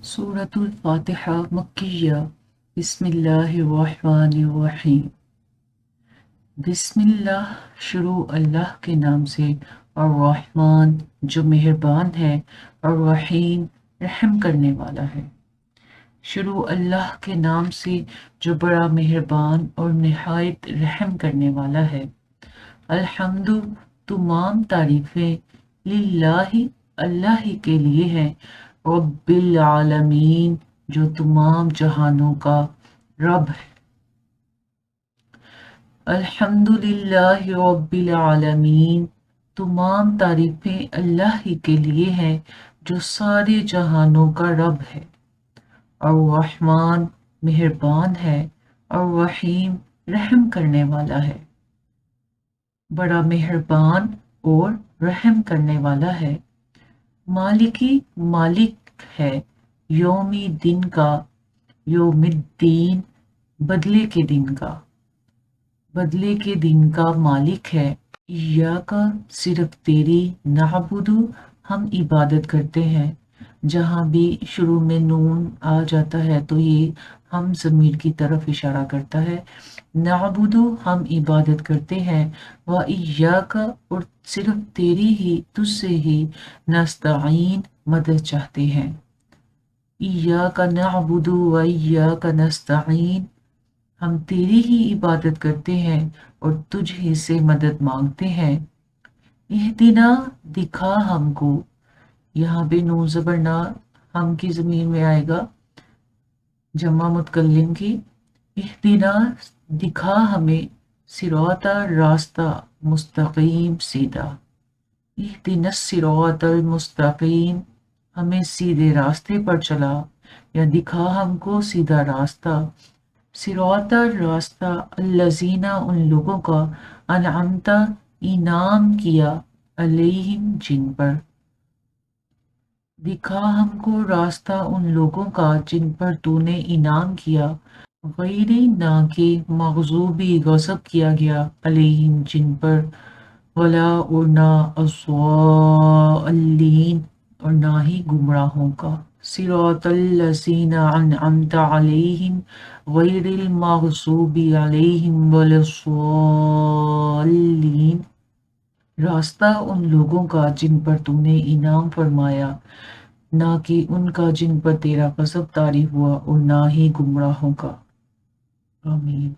सूरतुल फातिहा मक्किया। बिस्मिल्लाहिर्रहमानिर्रहीम। बिस्मिल्लाह शुरू अल्लाह के नाम से, और रहमान जो मेहरबान है, और रहीम रहम करने वाला है। शुरू अल्लाह के नाम से जो बड़ा मेहरबान और निहायत रहम करने वाला है। अल्हम्दु तमाम तारीफें लिल्लाहि अल्लाह ही के लिए हैं, रब्बिल आलमीन जो तमाम जहानों का रब है। अल्हम्दुलिल्लाहि रब्बिल आलमीन तमाम तारीफें अल्लाह ही के लिए हैं जो सारे जहानों का रब है। और रहमान मेहरबान है, और रहीम रहम करने वाला है। बड़ा मेहरबान और रहम करने वाला है। मालिकी मालिक है, योमी दिन का, योमिद्दीन बदले के दिन का, बदले के दिन का मालिक है। इय्याका सिर्फ तेरी, नअबुदु हम इबादत करते हैं। जहाँ भी शुरू में नून आ जाता है तो ये हम ज़मीर की तरफ इशारा करता है। नअबुदु हम इबादत करते हैं। व इय्याका और सिर्फ तेरी ही, तुझसे ही, नस्तईन मदद चाहते हैं। इय्याका नअबुदु व इय्याका नस्तईन हम तेरी ही इबादत करते हैं और तुझ ही से मदद मांगते हैं। इहदिना दिखा हमको, यहाँ पे नून ज़बर ना हम की ज़मीर में आएगा, जमा मुतकल्लिम की। इहदिना दिखा हमें, सिराता रास्ता, मुस्तकीम सीधा। इहदिना सिरातल मुस्तकीम हमें सीधे रास्ते पर चला, या दिखा हमको सीधा रास्ता। सिराता रास्ता, अल्लज़ीना उन लोगों का, अनअमता इनाम किया, अलैहिम जिन पर। दिखा हमको रास्ता उन लोगों का जिन पर तूने इनाम किया। गैरी ना के मग़ज़ूबी गज़ब किया गया, अलैहिम जिन पर। वला और ना अस्वालीन और ना ही गुमराहों का। सिरातल्लज़ीना अनअमता अलैहिम गैरिल मग़ज़ूबी अलैहिम वलस्वालीन रास्ता उन लोगों का जिन पर तूने इनाम फरमाया, ना कि उनका जिन पर तेरा गज़ब तारी हुआ, और ना ही गुमराहों का। आमीन।